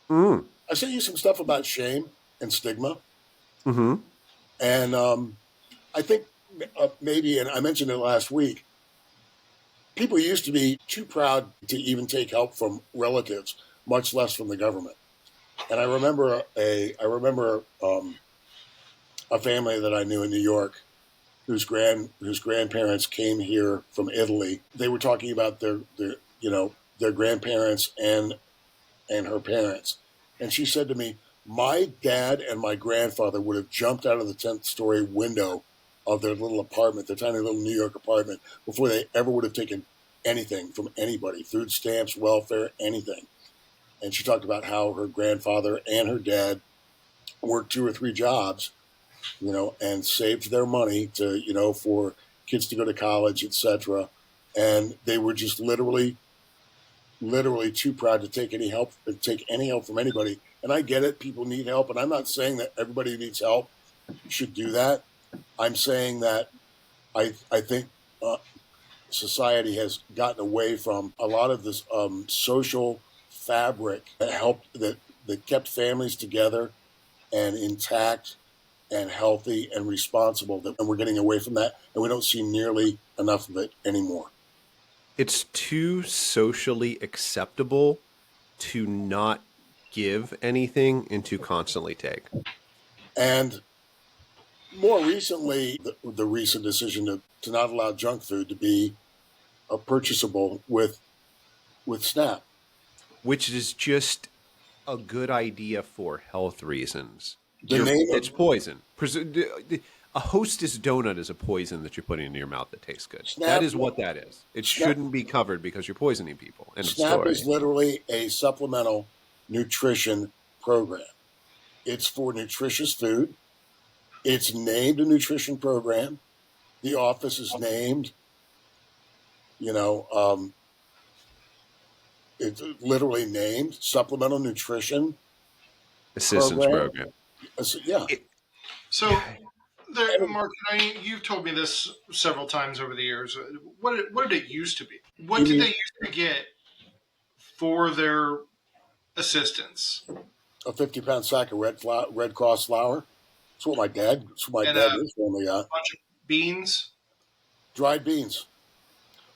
Mm. I sent you some stuff about shame and stigma, Mm-hmm. and I think maybe, and I mentioned it last week. People used to be too proud to even take help from relatives, much less from the government. And I remember a family that I knew in New York whose grandparents came here from Italy. They were talking about their grandparents and her parents. And she said to me, "My dad and my grandfather would have jumped out of the 10th story window of their little apartment, their tiny little New York apartment, before they ever would have taken anything from anybody, food stamps, welfare, anything." And she talked about how her grandfather and her dad worked two or three jobs, and saved their money to, for kids to go to college, etc. And they were just literally too proud to take any help from anybody. And I get it; people need help, and I'm not saying that everybody who needs help should do that. I'm saying that I think society has gotten away from a lot of this social fabric that kept families together and intact and healthy and responsible. And we're getting away from that, and we don't see nearly enough of it anymore. It's too socially acceptable to not give anything and to constantly take. And more recently, the recent decision to not allow junk food to be purchasable with SNAP. Which is just a good idea for health reasons. The name It's of poison. A Hostess donut is a poison that you're putting in your mouth that tastes good. That SNAP is what that is. It SNAP shouldn't be covered because you're poisoning people. End of SNAP story. is literally a supplemental nutrition program. It's for nutritious food. It's named a nutrition program. The office is named, you know, it's literally named supplemental nutrition Assistance program. program. So, yeah. It, So, there, And Mark, you've told me this several times over the years. What did it used to be? What you did they mean used to get for their assistance? a 50-pound sack of Red Cross flour? That's what my And dad a and his family got. bunch of beans? Dried beans.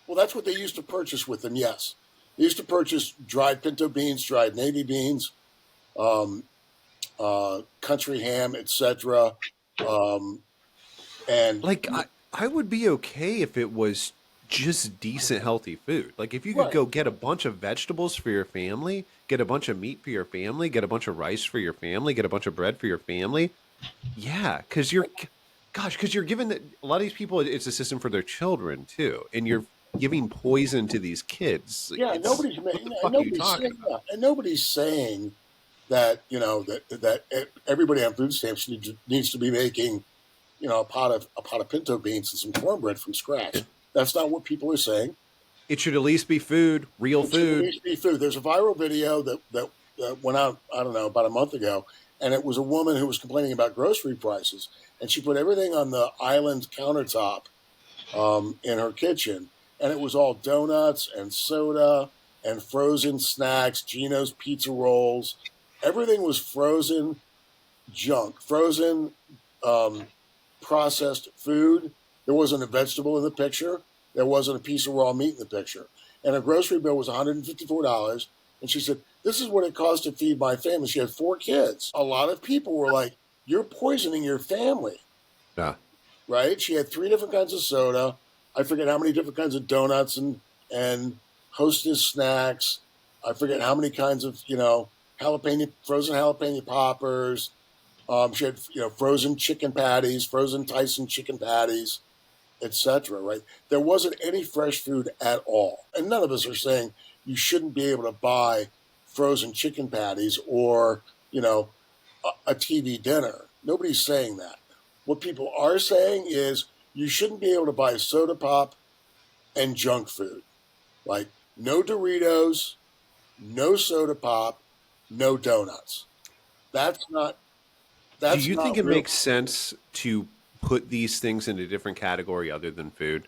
Well, that's what they used to purchase with them, yes. They used to purchase dried pinto beans, dried navy beans, um, country ham, etc. Um, and like I would be okay if it was just decent healthy food. Like if you could right, go get a bunch of vegetables for your family, get a bunch of meat for your family, get a bunch of rice for your family, get a bunch of bread for your family. Yeah, because you're giving a lot of these people it's a system for their children too, and you're giving poison to these kids. Like, yeah, it's what the fuck are you nobody's talking saying about? yeah, and nobody's saying that that everybody on food stamps needs to be making a pot of pinto beans and some cornbread from scratch. That's not what people are saying. It should at least be food, real It should at food. least be food. There's a viral video that went out, I don't know, about a month ago, and it was a woman who was complaining about grocery prices, and she put everything on the island countertop in her kitchen, and it was all donuts and soda and frozen snacks, Geno's pizza rolls. Everything was frozen junk, frozen um, processed food. There wasn't a vegetable in the picture. There wasn't a piece of raw meat in the picture. And her grocery bill was $154. And she said, "This is what it cost to feed my family." She had four kids. A lot of people were like, "You're poisoning your family," Yeah. right? She had three different kinds of soda. I forget how many different kinds of donuts and Hostess snacks. I forget how many kinds of, frozen jalapeno poppers. She had, frozen chicken patties, frozen Tyson chicken patties, etc. Right? There wasn't any fresh food at all, and none of us are saying you shouldn't be able to buy frozen chicken patties or a TV dinner. Nobody's saying that. What people are saying is you shouldn't be able to buy soda pop and junk food, like no Doritos, no soda pop, no donuts. That's not Do that's you think not it real. makes sense to put these things in a different category other than food?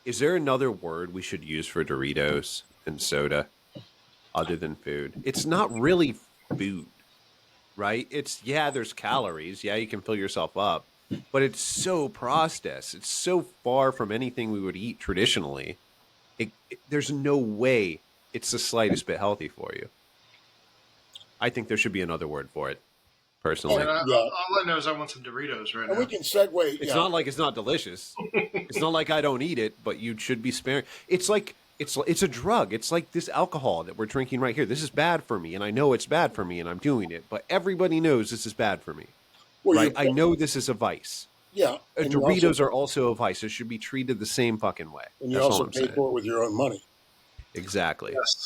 Is there another word we should use for Doritos and soda other than food? It's not really food, right? It's, yeah, there's calories. Yeah, you can fill yourself up, but it's so processed. It's so far from anything we would eat traditionally. There's no way it's the slightest bit healthy for you. I think there should be another word for it, And, Man, personally. yeah, all I know is I want some Doritos right and we now. can segue. It's Yeah, not like it's not delicious. It's not like I don't eat it, but you should be sparing. It's like it's a drug. It's like this alcohol that we're drinking right here. This is bad for me, and I know it's bad for me, and I'm doing it. But everybody knows this is bad for me, well, right? I know this is a vice. yeah, and Doritos are also a vice. It should be treated the same fucking way. you That's all also I'm pay saying. for it with your own money. Exactly. Yes.